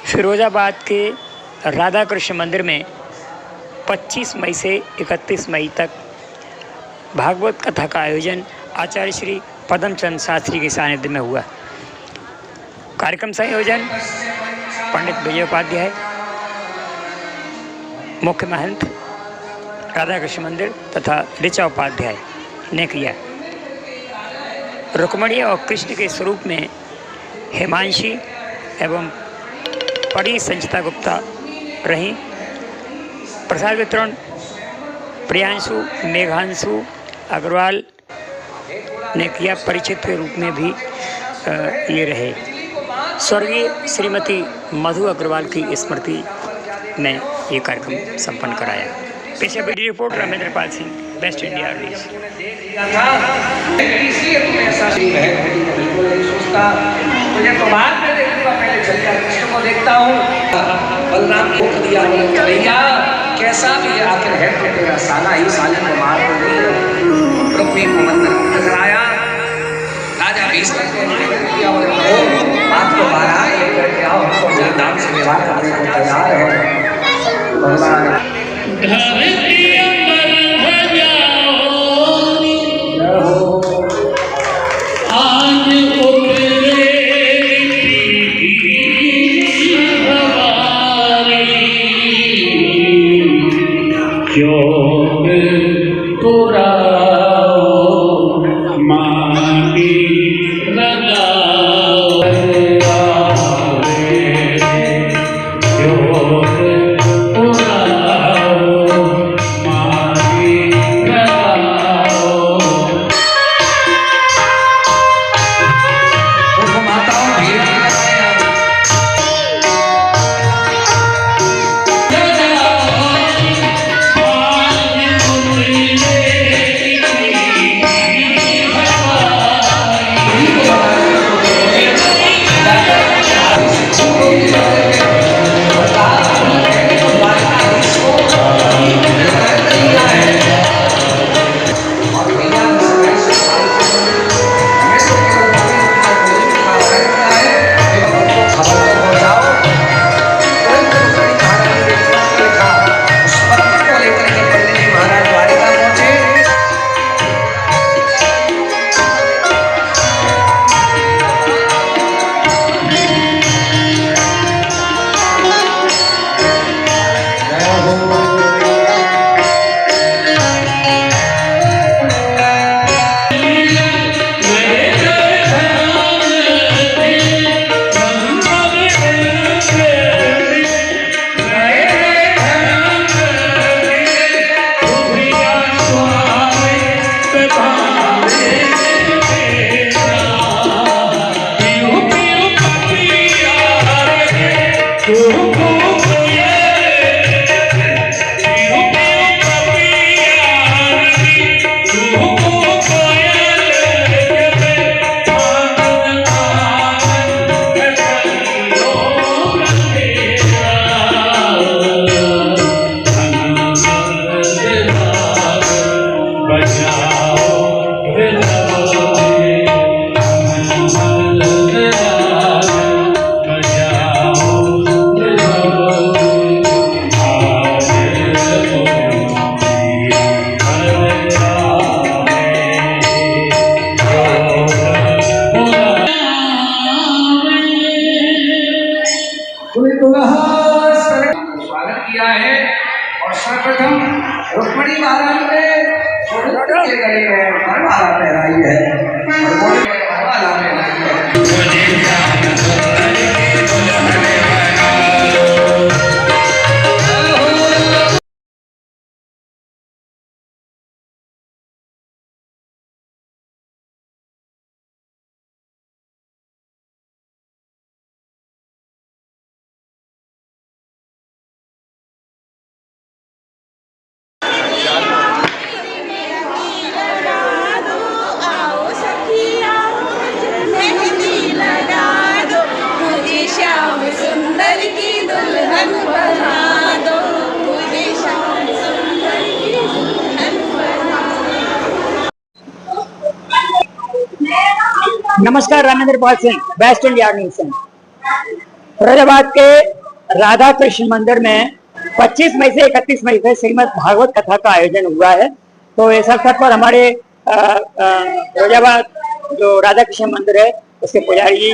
फिरोजाबाद के राधा कृष्ण मंदिर में 25 मई से 31 मई तक भागवत कथा का आयोजन आचार्य श्री पदमचंद शास्त्री के सानिध्य में हुआ। कार्यक्रम संयोजन पंडित विजय उपाध्याय, मुख्य महंत राधा कृष्ण मंदिर तथा ऋचा उपाध्याय ने किया। रुक्मणी और कृष्ण के स्वरूप में हिमांशी एवं परी संचिता गुप्ता रहीं। प्रसाद वितरण प्रियांशु मेघांशु अग्रवाल ने किया। परिचित के रूप में भी ये रहे। स्वर्गीय श्रीमती मधु अग्रवाल की स्मृति में ये कार्यक्रम संपन्न कराया। पेश video report Ramendra Pal Singh, best India news. मुझे तो बाद में देखूंगा, पहले चलिया कृष्ण को देखता हूँ। बलराम को दिया भैया कैसा भी आखिर है तो तेरा साला ही साले को मार को नहीं। पृथ्वी को मंदिर कराया, राजा भीष्म बात को बारह ये करके आओ, हमको दाम से विवाह करने को तैयार है। भगवान स्वागत किया है। और सर्वप्रथम रुक्मणी महाराज ने के गले में वरमाला पहनाई है। नमस्कार, Ramendra Pal Singh, best India news. Firozabad के राधा कृष्ण मंदिर में 25 मई से 31 मई से श्रीमद् भागवत कथा का आयोजन हुआ है। तो इस अवसर पर हमारे फिरोजाबाद जो राधा कृष्ण मंदिर है उसके पुजारी जी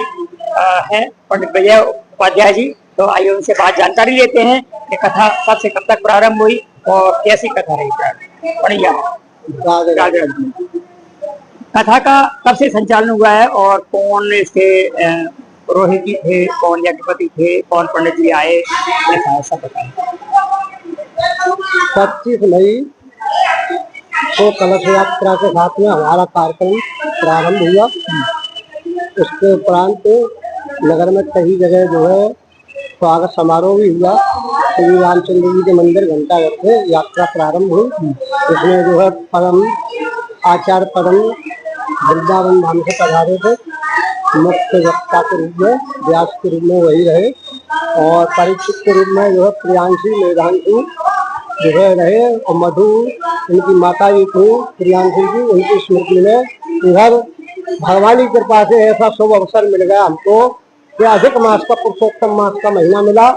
हैं पंडित विजय उपाध्याय जी। तो आइए उनसे बात जानकारी लेते हैं कि कथा कब से कब तक प्रारंभ हुई और कैसी कथा रही। बढ़िया कथा का कब से संचालन हुआ है और कौन इसके पुरोहित जी थे, कौन यज्ञपति थे, कौन पंडित जी आए, ऐसा बताएं। 25 मई को कलश यात्रा के साथ में हमारा कार्यक्रम प्रारंभ हुआ। उसके उपरांत नगर में कई जगह जो है स्वागत समारोह भी हुआ। श्री रामचंद्र जी के मंदिर घंटाघर से यात्रा प्रारंभ हुई। इसमें जो है परम आचार्य परम वृंदावन धाम से पधारे थे। मुख्य वक्ता के रूप में व्यास के रूप में वही रहे और परीक्षित के रूप में जो है प्रियांशी मेधांशु जो है रहे और मधु उनकी माता जी थी प्रियांशी जी। उनकी स्मृति में इधर भगवान की कृपा से ऐसा शुभ अवसर मिल गया हमको कि अधिक मास का पुरुषोत्तम मास का महीना मिला,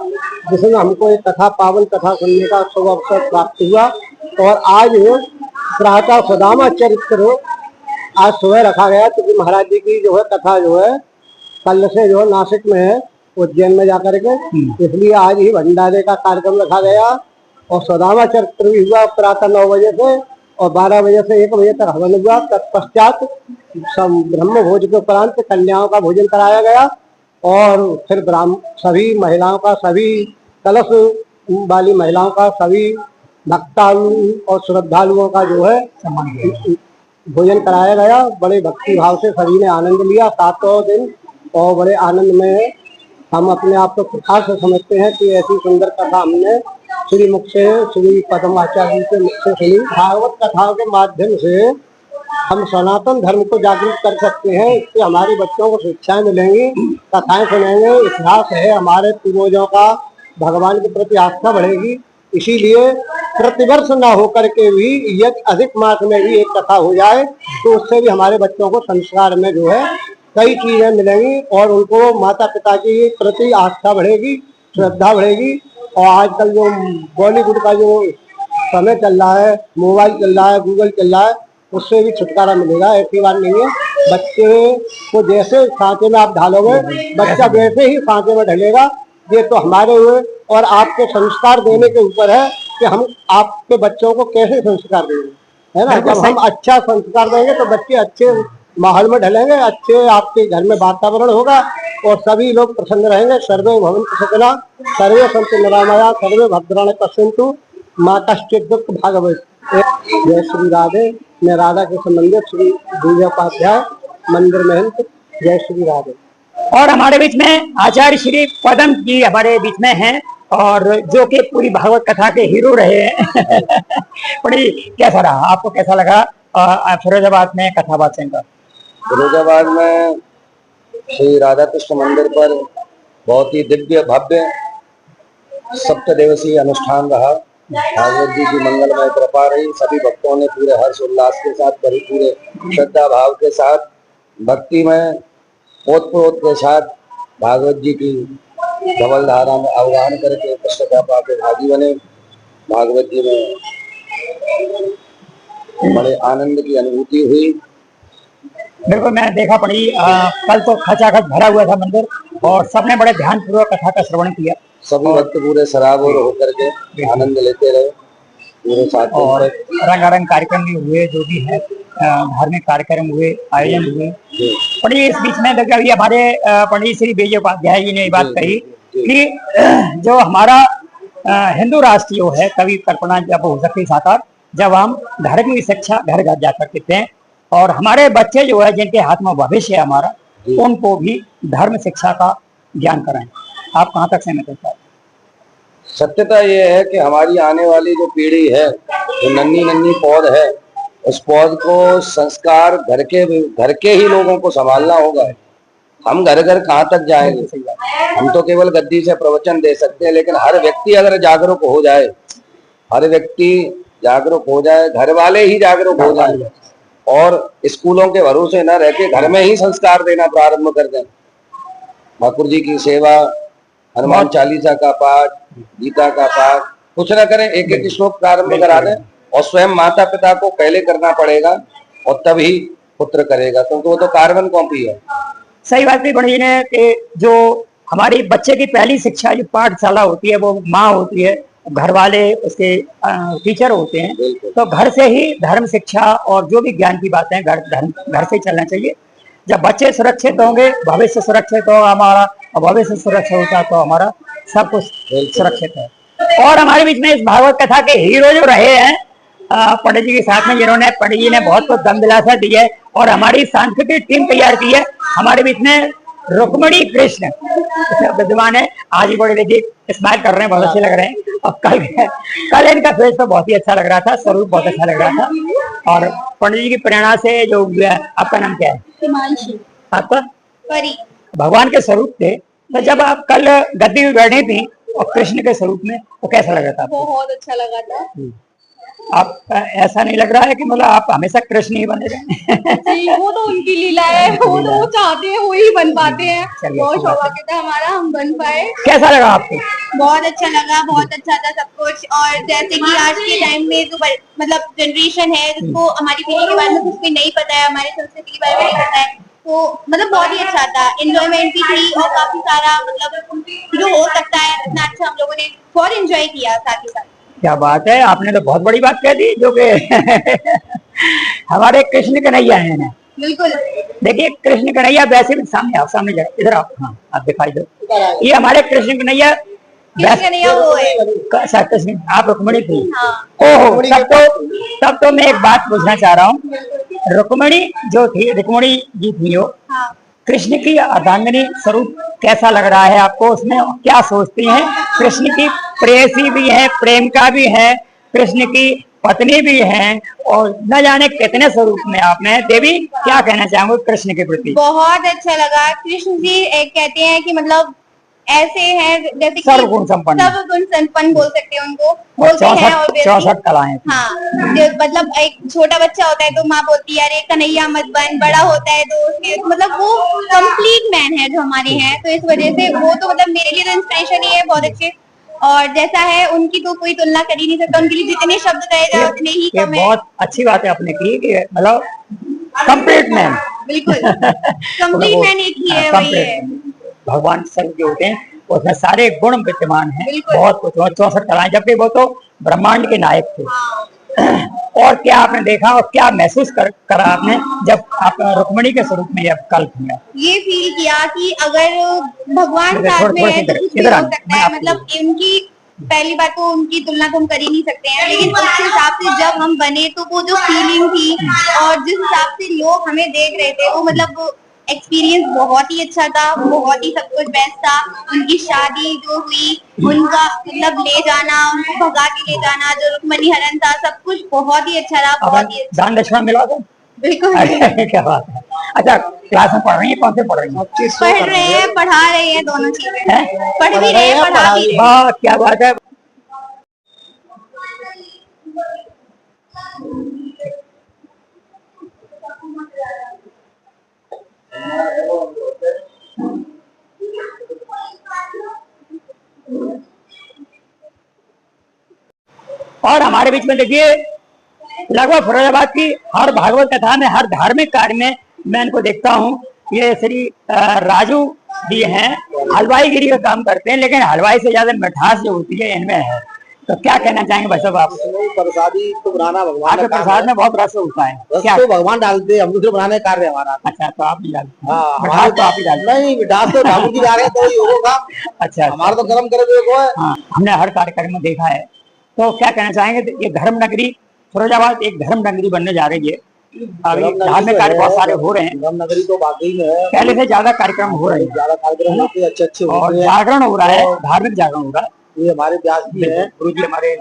जिसमें हमको एक कथा पावन कथा सुनने का शुभ अवसर प्राप्त हुआ। और आज प्रातः सुदामा चरित्र आज सुबह रखा गया क्योंकि महाराज जी की जो है कथा जो है कल से जो है नासिक में है, उज्जैन में जाकर के, इसलिए आज ही भंडारे का कार्यक्रम रखा गया। और सुदामा चरित्र भी हुआ प्रातः 9 बजे से और 12 बजे से 1 बजे तक हवन हुआ। तत्पश्चात ब्रह्म भोज के उपरांत कन्याओं का भोजन कराया गया और फिर सभी महिलाओं का, सभी कलश वाली महिलाओं का, सभी भक्तालु और श्रद्धालुओं का जो है भोजन कराया गया। बड़े भक्ति भाव से सभी ने आनंद लिया 7 दिन और बड़े आनंद में हम अपने आप को खुशहाल से समझते हैं कि ऐसी सुंदर कथा हमने श्री मुख से, श्री पद्माचार्य जी के मुख से सुनी। भागवत कथाओं के माध्यम से हम सनातन धर्म को जागरूक कर सकते हैं। इससे हमारे बच्चों को शिक्षाएं मिलेंगी, कथाएं सुनेंगे, इतिहास है हमारे पूर्वजों का, भगवान के प्रति आस्था बढ़ेगी। इसीलिए प्रतिवर्ष न होकर के भी यदि अधिक मास में भी एक कथा हो जाए तो उससे भी हमारे बच्चों को संस्कार में जो है कई चीजें मिलेंगी और उनको माता पिता के प्रति आस्था बढ़ेगी, श्रद्धा बढ़ेगी। और आजकल जो बॉलीवुड का जो समय चल रहा है, मोबाइल चल रहा है, गूगल चल रहा है, उससे भी छुटकारा मिलेगा। ऐसी बात नहीं है, बच्चे को जैसे सांचे में आप ढालोगे बच्चा वैसे ही सांचे में ढलेगा। ये तो हमारे हुए और आपके संस्कार देने के ऊपर है कि हम आपके बच्चों को कैसे संस्कार देंगे, है ना। जब हम अच्छा संस्कार देंगे तो बच्चे अच्छे माहौल में ढलेंगे, अच्छे आपके घर में वातावरण होगा और सभी लोग प्रसन्न रहेंगे। सर्वे भवन्तु सुखिनः, सर्वे सन्तु निरामया, सर्वे भद्राणि पश्यन्तु, मां कश्चित् दुःख भाग्भवेत्। जय श्री राधे। मैं राधा कृष्ण मंदिर श्री विजय उपाध्याय मंदिर महंत। जय श्री राधे। और हमारे बीच में आचार्य श्री पदम जी हमारे बीच में हैं और जो कि पूरी भागवत कथा के हीरो रहे हैं। बड़ी कैसा रहा, आपको कैसा लगा फिरोजाबाद में कथा वाचन का? फिरोजाबाद में श्री राधा कृष्ण मंदिर पर बहुत ही दिव्य भव्य सप्तदिवसीय अनुष्ठान रहा। भागवत जी की मंगलमय कृपा रही। सभी भक्तों ने पूरे हर्ष उल्लास के साथ, पूरे श्रद्धा भाव के साथ, भक्ति में ओतप्रोत के साथ भागवत जी की धवल धारा में आह्वान करके पुस्तका पाके भागी बने। भागवत जी में बड़े आनंद की अनुभूति हुई। बिल्कुल, मैंने देखा पड़ी कल तो खचाखच भरा हुआ था मंदिर और सबने बड़े ध्यान पूर्वक कथा का श्रवण किया। सभी भक्त पूरे सराबोर होकर के आनंद लेते रहे पूरे साथ। और रंगारंग कार्यक्रम भी हुए, जो भी है धार्मिक कार्यक्रम हुए, आयोजन हुए। बड़ी इस बीच में देखिए अभी हमारे पंडित श्री विजय उपाध्याय जी ने ये बात कही कि जो हमारा हिंदू राष्ट्र जो है कभी कल्पना जब हो सकती साकार, जब हम धार्मिक शिक्षा घर घर जा सकते थे और हमारे बच्चे जो है जिनके हाथ में भविष्य है हमारा, उनको भी धर्म शिक्षा का ज्ञान कराएं। आप कहाँ तक सहमत हैं? सत्यता ये है कि हमारी आने वाली जो पीढ़ी है, जो नन्ही नन्ही पौध है, उस पौध को संस्कार घर के ही लोगों को संभालना होगा। हम घर घर कहाँ तक जाएंगे? हम तो केवल गद्दी से प्रवचन दे सकते हैं, लेकिन हर व्यक्ति अगर जागरूक हो जाए, हर व्यक्ति जागरूक हो जाए, घर वाले ही जागरूक हो जाए और स्कूलों के भरोसे न रह के घर में ही संस्कार देना प्रारंभ कर दें। ठाकुर जी की सेवा हनुमान चालीसा का पाठ, गीता का पाठ, कुछ ना करें, एक एक श्लोक प्रारंभ करा दें और स्वयं माता पिता को पहले करना पड़ेगा और तभी पुत्र करेगा, क्योंकि वो तो कार्बन कॉपी है। सही बात भी बड़ी है कि जो हमारी बच्चे की पहली शिक्षा जो पाठशाला होती है वो माँ होती है, घर वाले उसके टीचर होते हैं। तो घर से ही धर्म शिक्षा और जो भी ज्ञान की बातें घर से चलना चाहिए। जब बच्चे सुरक्षित होंगे, भविष्य सुरक्षित होगा हमारा, और भविष्य सुरक्षित होता तो हमारा सब कुछ सुरक्षित है। और हमारे बीच में इस भागवत कथा के हीरो जो रहे हैं पंडित जी के साथ में, जिन्होंने पंडित जी ने बहुत कुछ दम दिलासा दी है और हमारी सांस्कृतिक टीम तैयार की है। हमारे बीच में रुक्मिणी कृष्ण विद्यमान है। आज ही बड़े देखिए स्माइल कर रहे हैं, बहुत अच्छे लग रहे हैं। और कल इनका फेस तो बहुत ही अच्छा लग रहा था, स्वरूप बहुत अच्छा लग रहा था। और पंडित जी की प्रेरणा से जो आपका नाम क्या है? हिमांशी। आपका? परी। भगवान के स्वरूप थे, तो जब आप कल गद्दी में बैठी थी और कृष्ण के स्वरूप में, वो कैसा लगा था? बहुत अच्छा लगा था। आप ऐसा नहीं लग रहा है कि मतलब आप हमेशा कृष्ण ही बने रहे? वो तो उनकी लीला है, वो तो वो चाहते हैं, वो ही बन पाते हैं। बहुत सौभाग्य था हमारा, हम बन पाए। कैसा लगा आपको? बहुत अच्छा लगा, बहुत अच्छा था सब कुछ। और जैसे कि आज के टाइम में जो मतलब जनरेशन है जिसको हमारी पीढ़ी के बारे में कुछ भी नहीं पता है, हमारी संस्कृति के बारे में नहीं पता है, तो मतलब बहुत ही अच्छा था। एंजॉयमेंट भी थी और काफी सारा मतलब जो हो सकता है इतना अच्छा हम लोगों ने बहुत एंजॉय किया साथ ही साथ। क्या बात है, आपने तो बहुत बड़ी बात कह दी, जो कि हमारे कृष्ण कन्हैया है ना। बिल्कुल। देखिए कृष्ण कन्हैया वैसे भी सामने आप, सामने जाए, इधर आप, हाँ आप दिखाई दो। ये हमारे कृष्ण कन्हैया वो है। कृष्ण, आप रुक्मिणी थी। हाँ। ओहो, तब तो मैं एक बात पूछना चाह रहा हूँ। रुक्मिणी जो थी, रुक्मिणी जी थी वो, हाँ। कृष्ण की अर्धांगिनी स्वरूप कैसा लग रहा है आपको? उसमें क्या सोचती हैं? कृष्ण की प्रेयसी भी है, प्रेमिका भी है, कृष्ण की पत्नी भी है, और न जाने कितने स्वरूप में आपने। देवी क्या कहना चाहोगे कृष्ण के प्रति? बहुत अच्छा लगा। कृष्ण जी एक कहते हैं कि मतलब ऐसे हैं जैसे कि सर्वगुण संपन्न बोल सकते हैं उनको, बोलते हैं। और 64 कलाएं। हाँ, मतलब एक छोटा बच्चा होता है तो माँ बोलती है अरे कन्हैया मत बन, बड़ा होता है तो उसके मतलब वो कंप्लीट मैन है जो हमारे हैं। तो इस वजह से वो तो मतलब मेरे लिए तो इंस्पिरेशन ही है, बहुत अच्छे। और जैसा है उनकी तो कोई तुलना कर ही नहीं सकता, उनके लिए जितने शब्द कहे जाए उतने ही कम है। बहुत अच्छी बात है आपने की कि मतलब कंप्लीट मैन। बिल्कुल कंप्लीट मैन एक ही है, वही है। भगवान सर्व जो होते हैं उसमें सारे गुण विद्यमान हैं, बहुत कुछ। और 64 कलाएं, जबकि वो तो ब्रह्मांड के नायक थे। और क्या आपने देखा और क्या महसूस करा आपने जब आप रुक्मिणी के स्वरूप में जब कल किया? ये फील किया कि अगर भगवान साथ में है तो कुछ भी हो सकता है। मतलब इनकी पहली बात तो उनकी तुलना तो हम कर ही नहीं सकते हैं, लेकिन उस हिसाब से जब हम बने तो वो जो फीलिंग थी और जिस हिसाब से लोग हमें देख रहे थे, वो मतलब एक्सपीरियंस बहुत ही अच्छा था, बहुत ही सब कुछ बेस्ट था। उनकी शादी जो हुई, उनका मतलब ले जाना, उनको भगा के ले जाना, जो रुक्मिणी हरण था, सब कुछ बहुत ही अच्छा था, बहुत ही अच्छा। दान दक्षिणा मिला था? बिल्कुल। क्या बात है। अच्छा, क्लास में पढ़ रही है? कौन से पढ़ रही है? पढ़ रहे हैं, पढ़ा रहे हैं, दोनों चीजें पढ़ भी रहे हैं, पढ़ा भी रहे हैं। वाह क्या बात है। और हमारे बीच में देखिए लगभग फरीदाबाद की हर भागवत कथा में, हर धार्मिक कार्य में मैं इनको देखता हूँ। ये श्री राजू जी हैं, हलवाई गिरी का काम करते हैं, लेकिन हलवाई से ज्यादा मिठास जो होती है इनमें है। तो क्या कहना चाहेंगे भाई साहब आप? प्रसादी तो बनाना भगवान आपके प्रसाद में बहुत रस होता है। क्या तो भगवान डालते हैं, हम दूसरे बनाने कार्य हमारा। अच्छा, तो आप भी डालते हैं? हाँ, मिठास तो आप ही डालते हैं? नहीं, मिठास तो ठाकुर जी डाले तो ही होगा। अच्छा, हमारा तो कर्म करे देखो है। हाँ, हमने हर कार्यक्रम में देखा है। तो क्या कहना चाहेंगे? ये धर्म नगरी फिरोजाबाद एक धर्म नगरी बनने जा रही है। अभी धार्मिक कार्य बहुत सारे हो रहे हैं। धर्म नगरी तो वाकई में है, पहले से ज्यादा कार्यक्रम हो रहे हैं, ज्यादा कार्यक्रम अच्छे और जागरण हो रहा है, धार्मिक जागरण हो रहा है। ये हमारे व्यास जी है, गुरु जी हमारे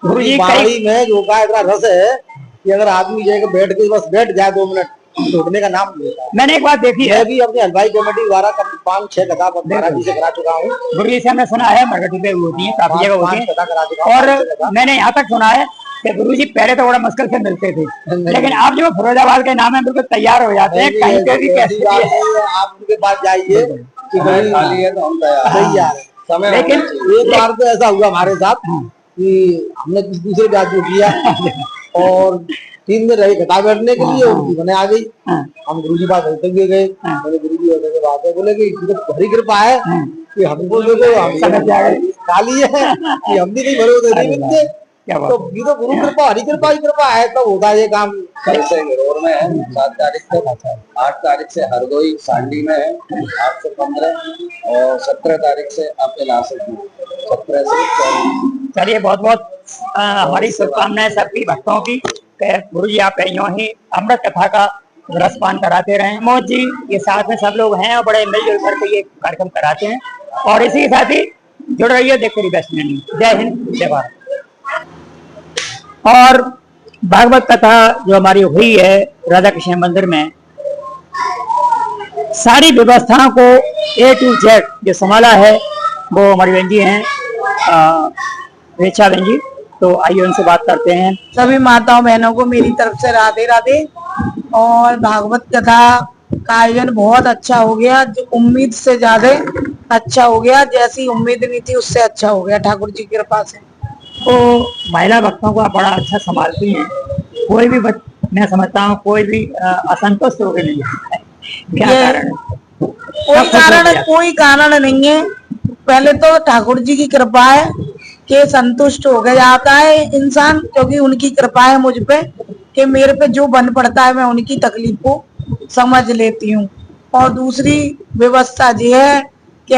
गुरु जी बाड़ी में जो का इतना रस है कि अगर आदमी जाएगा बैठ के बस बैठ जाए 2 मिनट, टूटने का नाम नहीं लेता। मैंने एक बात देखी है, मैं भी अपनी हलवाई कमेटी द्वारा 5-6 कथा महाराज जी से करा चुका हूँ। गुरु जी से हमने सुना है मरगटी पे होती है, काफी जगह होती है। और मैंने यहाँ तक सुना है कि गुरु जी पहले तो बड़ा मुश्किल से मिलते थे, लेकिन आप जो फिरोजाबाद के नाम है बिल्कुल तैयार हो जाते हैं। कहीं पे भी कैसे आप उनके पास जाइए, कि भाई खाली है तो हम तैयार सही यार है। समय लेकिन एक बार तो ऐसा हुआ हमारे साथ कि हमने किसी दूसरे ब्याज को किया और 3 दिन रहे घटा बैठने के लिए, उनकी बने आ गई। हम गुरु जी पास होते हुए गए, मैंने गुरु जी होते के बात है, बोले कि इसकी तो बड़ी कृपा है कि हमको देखो हम खाली है कि हम भी नहीं भरोसे नहीं मिलते। तो ये तो गुरु कृपा हरी कृपा ही कृपा है, तब होता है ये काम। जैसे घरोर में है 7 तारीख से, 8 तारीख से हरदोई सांडी में है 8 से 15 और 17 तारीख से आपके नासिक में 17 से 24। चलिए बहुत बहुत हमारी शुभकामनाएं सबकी भक्तों की। गुरु जी आप यूं ही अमृत कथा का रसपान कराते रहे। मोद जी ये साथ में सब लोग हैं और बड़े मिलजुल करके ये कार्यक्रम कराते हैं और इसी के साथ ही जुड़ रही है देखते रहिए वैष्णवी। जय हिंद जय भारत। और भागवत कथा जो हमारी हुई है राधा कृष्ण मंदिर में, सारी व्यवस्थाओं को A to Z जो संभाला है वो हमारी बहन जी हैं रेखा बहन जी। तो आइए उनसे बात करते हैं। सभी माताओं बहनों को मेरी तरफ से राधे राधे। और भागवत कथा का आयोजन बहुत अच्छा हो गया, जो उम्मीद से ज्यादा अच्छा हो गया, जैसी उम्मीद नहीं थी उससे अच्छा हो गया ठाकुर जी की कृपा से। तो महिला भक्तों को आप बड़ा अच्छा संभालती हैं, कोई भी मैं समझता हूँ कोई भी असंतुष्ट होकर नहीं जाता है, क्या कारण है? कोई कारण नहीं है। पहले तो ठाकुर जी की कृपा है कि संतुष्ट हो गया जाता है इंसान, क्योंकि उनकी कृपा है मुझ पे कि मेरे पे जो बन पड़ता है मैं उनकी तकलीफ को समझ लेती हूँ। और दूसरी व्यवस्था ये है कि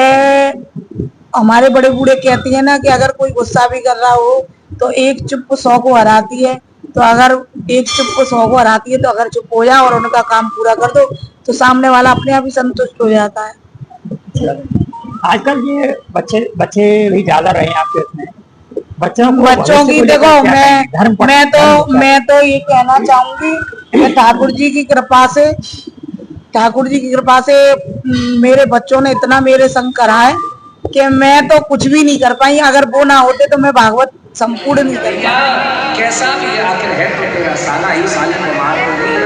हमारे बड़े बूढ़े कहते हैं ना कि अगर कोई गुस्सा भी कर रहा हो तो एक चुप 100 को हराती है। तो अगर एक चुप को 100 को हराती है, तो अगर चुप हो जाओ और उनका काम पूरा कर दो तो सामने वाला अपने आप ही संतुष्ट हो जाता है। आजकल ये बच्चे भी ज्यादा रहे आपके उसमें, बच्चों की देखो मैं तो ये कहना चाहूंगी कि ठाकुर जी की कृपा से मेरे बच्चों ने इतना मेरे संग करा है कि मैं तो कुछ भी नहीं कर पाई। अगर वो ना होते तो मैं भागवत संपूर्ण नहीं कर पाई। कैसा भी आखिर है तो तेरा साला ही साले को मार तो नहीं